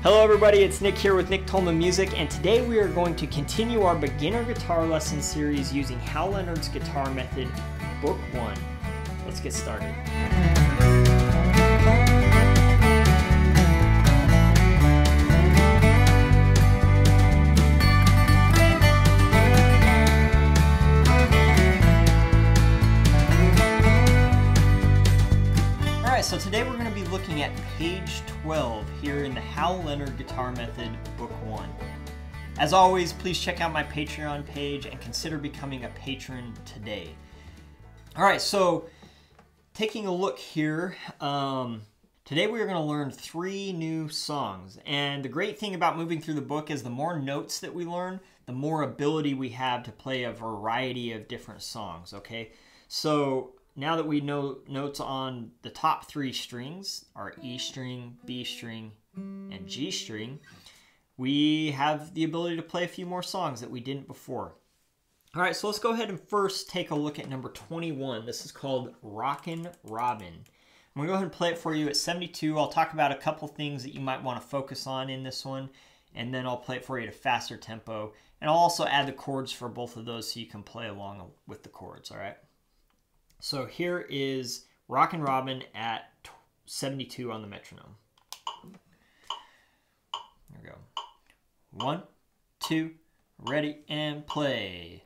Hello everybody, it's Nick here with Nick Tolman Music, and today we are going to continue our beginner guitar lesson series using Hal Leonard's Guitar Method, Book 1. Let's get started. So today we're going to be looking at page 12 here in the Hal Leonard Guitar Method, Book 1. As always, please check out my Patreon page and consider becoming a patron today. Alright, so taking a look here, today we are going to learn 3 new songs. And the great thing about moving through the book is the more notes that we learn, the more ability we have to play a variety of different songs, okay? So now that we know notes on the top 3 strings, our E string, B string, and G string, we have the ability to play a few more songs that we didn't before. All right, so let's go ahead and first take a look at number 21. This is called Rockin Robin. I'm going to go ahead and play it for you at 72. I'll talk about a couple things that you might want to focus on in this one, and then I'll play it for you at a faster tempo. And I'll also add the chords for both of those so you can play along with the chords, all right? So here is Rockin Robin at 72 on the metronome. There we go. 1, 2, ready, and play.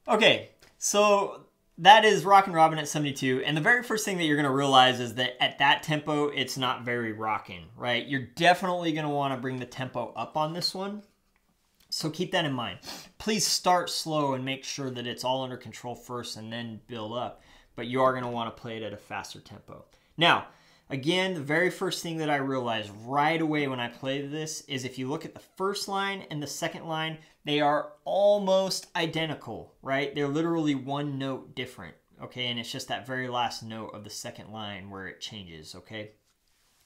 Okay, so that is Rockin Robin at 72, and the very first thing that you're going to realize is that at that tempo, it's not very rockin', right? You're definitely going to want to bring the tempo up on this one, so keep that in mind. Please start slow and make sure that it's all under control first and then build up, but you are going to want to play it at a faster tempo. Now, again, the very first thing that I realized right away when I played this is if you look at the first line and the second line, they are almost identical, right? They're literally one note different, okay? And it's just that very last note of the second line where it changes, okay?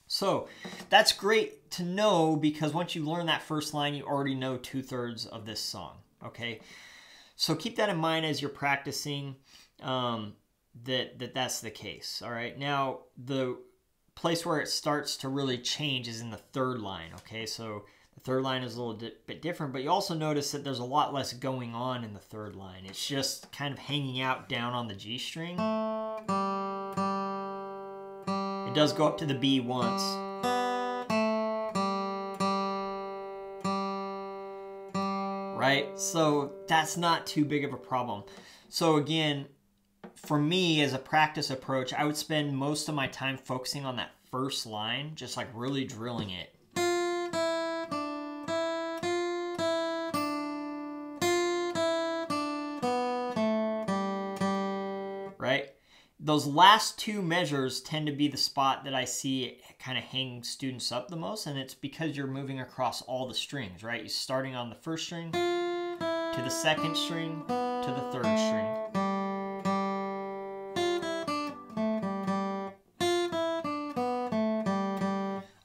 So that's great to know because once you learn that first line, you already know 2/3 of this song, okay? So keep that in mind as you're practicing that's the case, all right? Now, the place where it starts to really change is in the third line, okay? So the third line is a little bit different, but you also notice that there's a lot less going on in the third line. It's just kind of hanging out down on the G string. It does go up to the B once. Right? So that's not too big of a problem. So again, for me as a practice approach, I would spend most of my time focusing on that first line, just like really drilling it. Right? Those last 2 measures tend to be the spot that I see kind of hang students up the most, and it's because you're moving across all the strings, right? You're starting on the first string, to the second string, to the third string.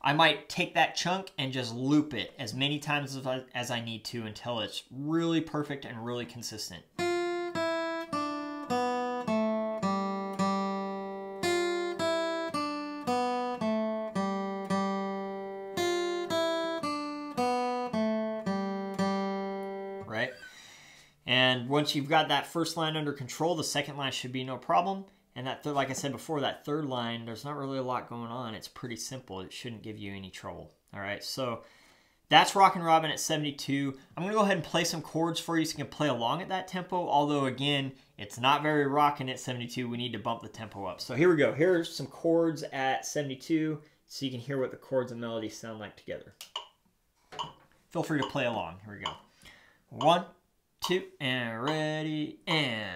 I might take that chunk and just loop it as many times as I need to until it's really perfect and really consistent. Right? And once you've got that first line under control, the second line should be no problem. And that like I said before, that third line, there's not really a lot going on. It's pretty simple. It shouldn't give you any trouble. All right, so that's Rockin Robin at 72. I'm going to go ahead and play some chords for you so you can play along at that tempo. Although, again, it's not very rockin' at 72. We need to bump the tempo up. So here we go. Here's some chords at 72 so you can hear what the chords and melodies sound like together. Feel free to play along. Here we go. 1, 2, and ready, and...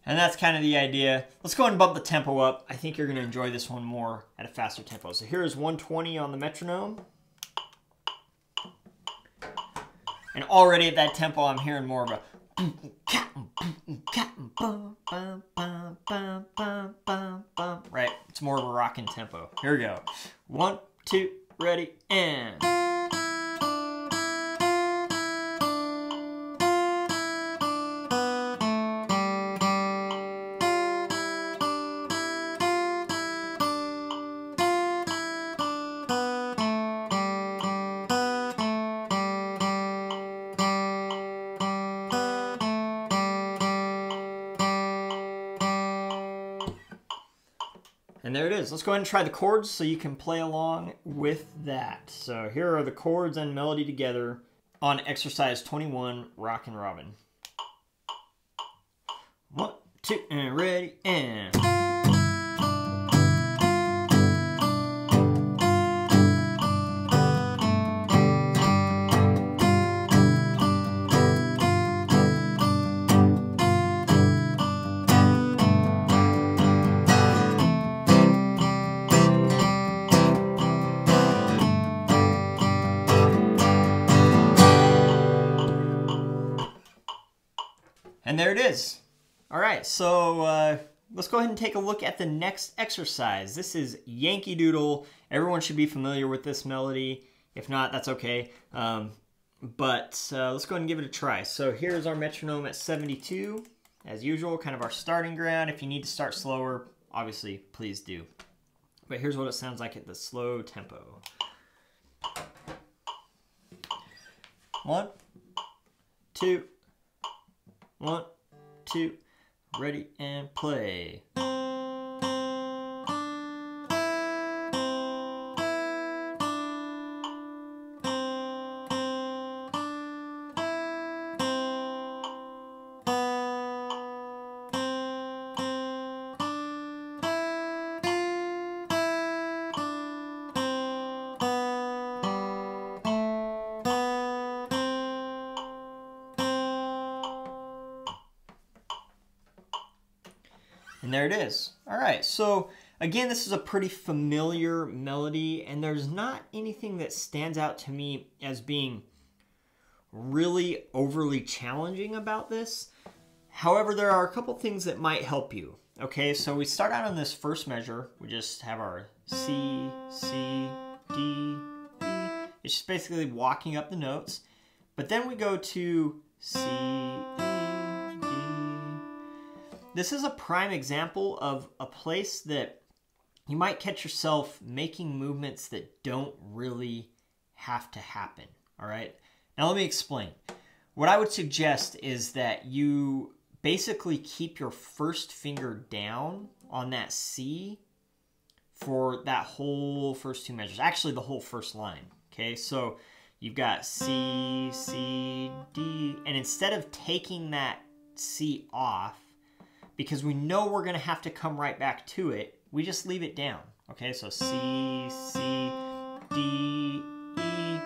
And that's kind of the idea. Let's go ahead and bump the tempo up. I think you're going to enjoy this one more at a faster tempo. So here's 120 on the metronome. And already at that tempo, I'm hearing more of a... Right? It's more of a rockin' tempo. Here we go. 1, 2, ready, and... And there it is. Let's go ahead and try the chords so you can play along with that. So here are the chords and melody together on exercise 21, Rockin Robin. 1, 2, and ready, and... And there it is. All right, so let's go ahead and take a look at the next exercise. This is Yankee Doodle. Everyone should be familiar with this melody. If not, that's okay. But let's go ahead and give it a try. So here's our metronome at 72, as usual, kind of our starting ground. If you need to start slower, obviously, please do. But here's what it sounds like at the slow tempo. 1, 2, 1, 2, ready, and play. And there it is. All right, so again, this is a pretty familiar melody, and there's not anything that stands out to me as being really overly challenging about this. However, there are a couple things that might help you. Okay, so we start out on this first measure. We just have our C, C, D, E. It's just basically walking up the notes. But then we go to C, This is a prime example of a place that you might catch yourself making movements that don't really have to happen, all right? Now let me explain. What I would suggest is that you basically keep your first finger down on that C for that whole first two measures, actually the whole first line, okay? So you've got C, C, D, and instead of taking that C off, because we know we're gonna have to come right back to it, we just leave it down, okay? So C, C, D, E,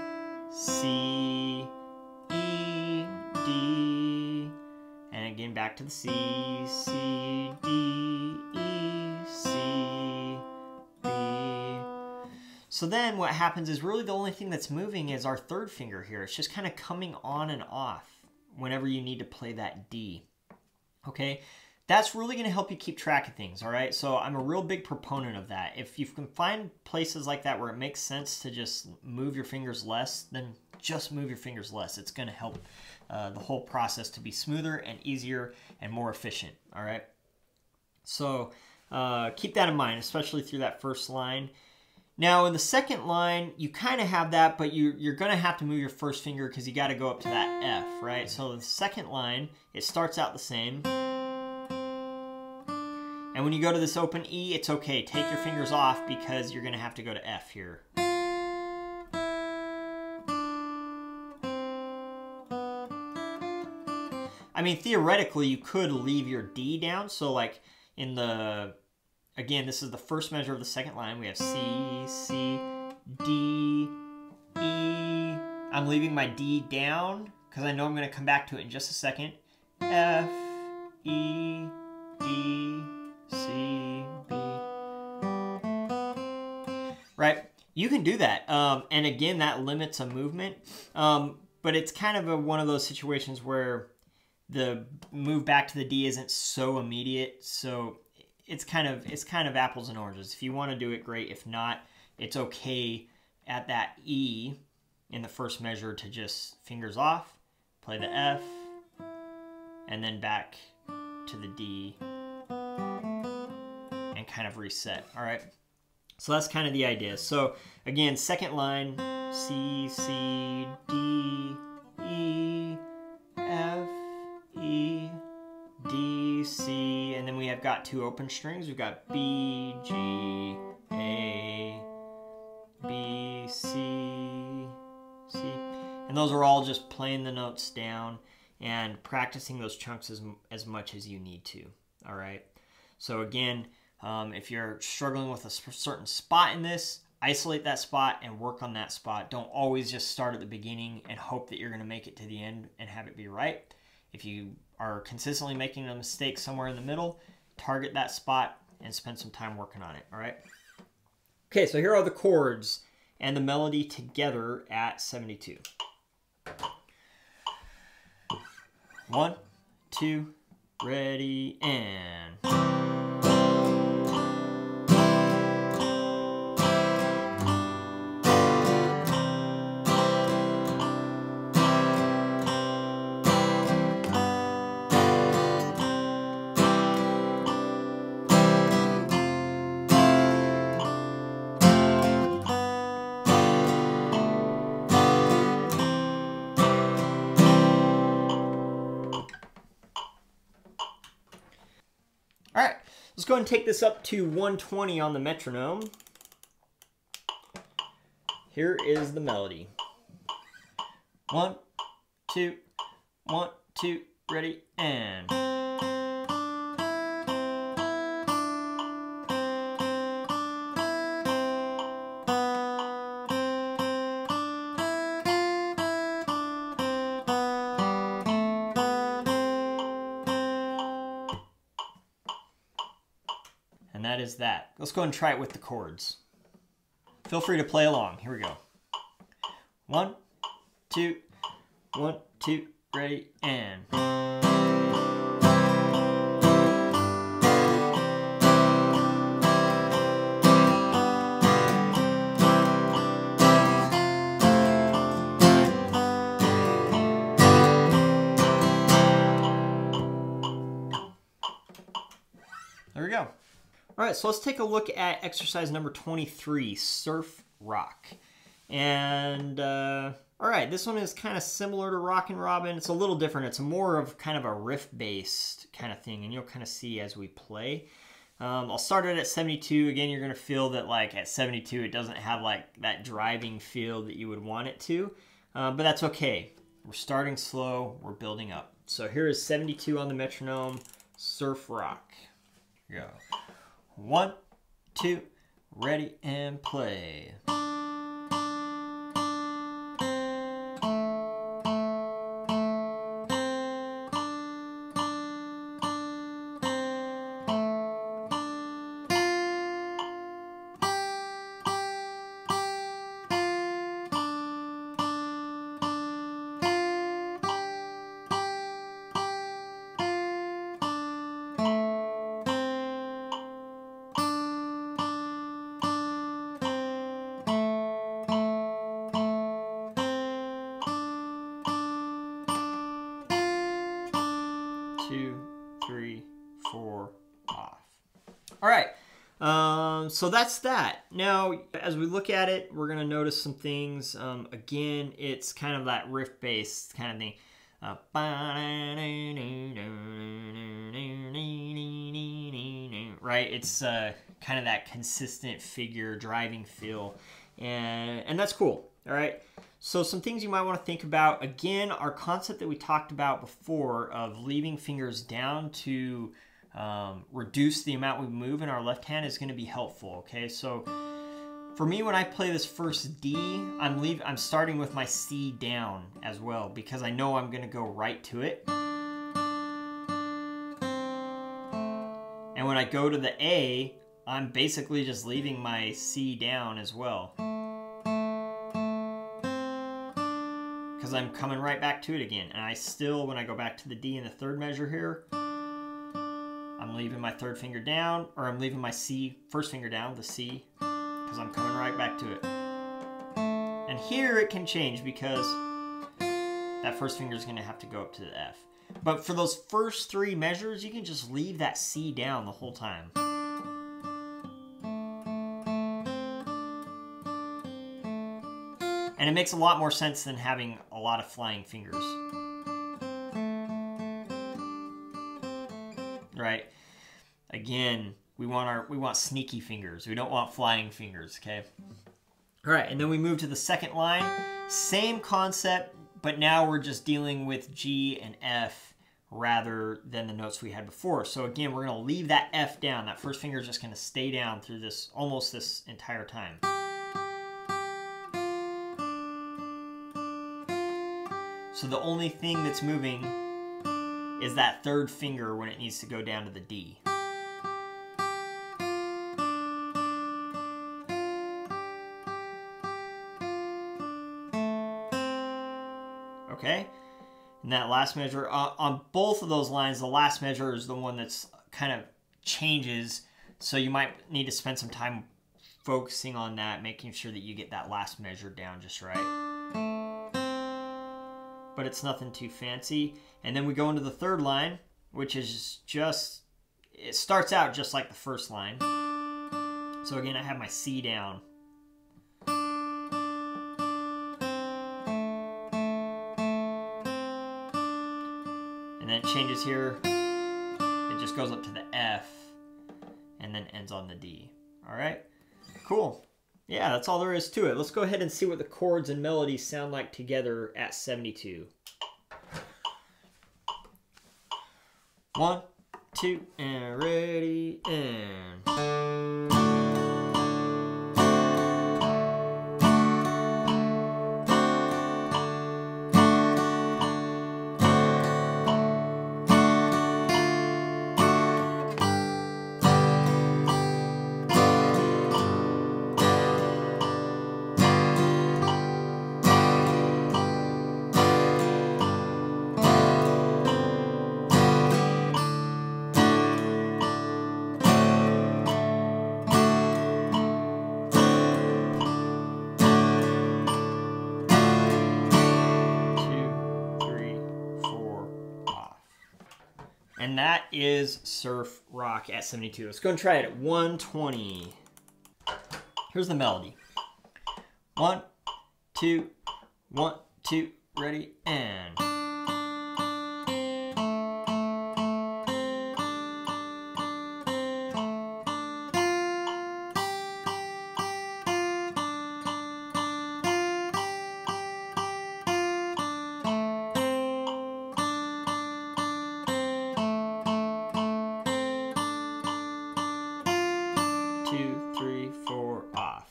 C, E, D, and again back to the C, C, D, E, C, B. So then what happens is really the only thing that's moving is our third finger here. It's just kind of coming on and off whenever you need to play that D, okay? That's really going to help you keep track of things, all right? So I'm a real big proponent of that. If you can find places like that where it makes sense to just move your fingers less, then just move your fingers less. It's going to help the whole process to be smoother and easier and more efficient. All right. So keep that in mind, especially through that first line. Now in the second line, you kind of have that, but you're going to have to move your first finger because you got to go up to that F, right? So the second line, it starts out the same. And when you go to this open E, it's okay. Take your fingers off because you're going to have to go to F here. I mean, theoretically, you could leave your D down. So like in the, again, this is the first measure of the second line. We have C, C, D, E. I'm leaving my D down because I know I'm going to come back to it in just a second. F, E, D, C, B. Right? You can do that. And again, that limits a movement. But it's kind of one of those situations where the move back to the D isn't so immediate. So it's kind of apples and oranges. If you want to do it, great. If not, it's okay at that E in the first measure to just fingers off, play the F, and then back to the D and kind of reset. All right. So that's kind of the idea. So again, second line, C, C, D, E, F, E, D, C, and then we have got two open strings. We've got B, G, A, B, C, C. And those are all just playing the notes down and practicing those chunks as much as you need to. All right. So again, if you're struggling with a certain spot in this, isolate that spot and work on that spot. Don't always just start at the beginning and hope that you're going to make it to the end and have it be right. If you are consistently making a mistake somewhere in the middle, target that spot and spend some time working on it, all right? Okay, so here are the chords and the melody together at 72. 1, 2, ready, and... All right, let's go ahead and take this up to 120 on the metronome. Here is the melody. 1, 2, 1, 2, ready, and... And that is that. Let's go and try it with the chords. Feel free to play along. Here we go. 1, 2, 1, 2, ready, and... There we go. All right, so let's take a look at exercise number 23, Surf Rock. And, all right, this one is kind of similar to Rockin Robin. It's a little different. It's more of kind of a riff-based kind of thing, and you'll kind of see as we play. I'll start it at 72. Again, you're going to feel that, like, at 72, it doesn't have, like, that driving feel that you would want it to. But that's okay. We're starting slow. We're building up. So here is 72 on the metronome, Surf Rock. Here we go. 1, 2, ready, and play. 2, 3, 4, off. All right. So that's that. Now, as we look at it, we're going to notice some things. Again, it's kind of that riff bass kind of thing. Right? It's kind of that consistent figure driving feel. And that's cool. All right. So some things you might want to think about. Again, our concept that we talked about before of leaving fingers down to reduce the amount we move in our left hand is going to be helpful. Okay, so for me, when I play this first D, I'm starting with my C down as well because I know I'm going to go right to it. And when I go to the A, I'm basically just leaving my C down as well, because I'm coming right back to it again. And I still, when I go back to the D in the third measure here, I'm leaving my third finger down, or I'm leaving my C, first finger down, the C, because I'm coming right back to it. And here it can change because that first finger is going to have to go up to the F. But for those first three measures, you can just leave that C down the whole time. And it makes a lot more sense than having a lot of flying fingers. Right? Again, we want sneaky fingers. We don't want flying fingers, okay? All right, and then we move to the second line. Same concept, but now we're just dealing with G and F rather than the notes we had before. So again, we're going to leave that F down. That first finger is just going to stay down through this, almost this entire time. So the only thing that's moving is that third finger when it needs to go down to the D. Okay, and that last measure, on both of those lines, the last measure is the one that's kind of changes, so you might need to spend some time focusing on that, making sure that you get that last measure down just right. But it's nothing too fancy. And then we go into the third line, which is just, it starts out just like the first line. So again, I have my C down. And then it changes here. It just goes up to the F and then ends on the D. All right, cool. Yeah, that's all there is to it. Let's go ahead and see what the chords and melodies sound like together at 72. 1, 2, and ready, and... And that is Surf Rock at 72. Let's go and try it at 120. Here's the melody. 1, 2, 1, 2, ready, and... 2, 3, 4, off.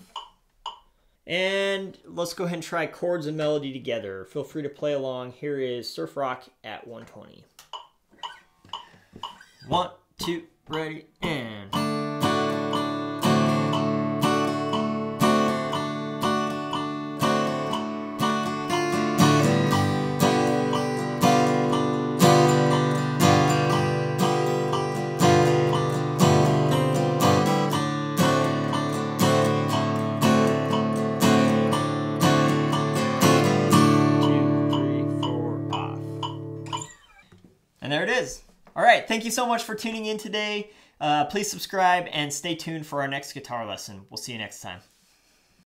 And let's go ahead and try chords and melody together. Feel free to play along. Here is Surf Rock at 120. 1, 2, ready, and... 2, 3, 4, off. And there it is. All All right, thank you so much for tuning in today. Please subscribe and stay tuned for our next guitar lesson. We'll see you next time.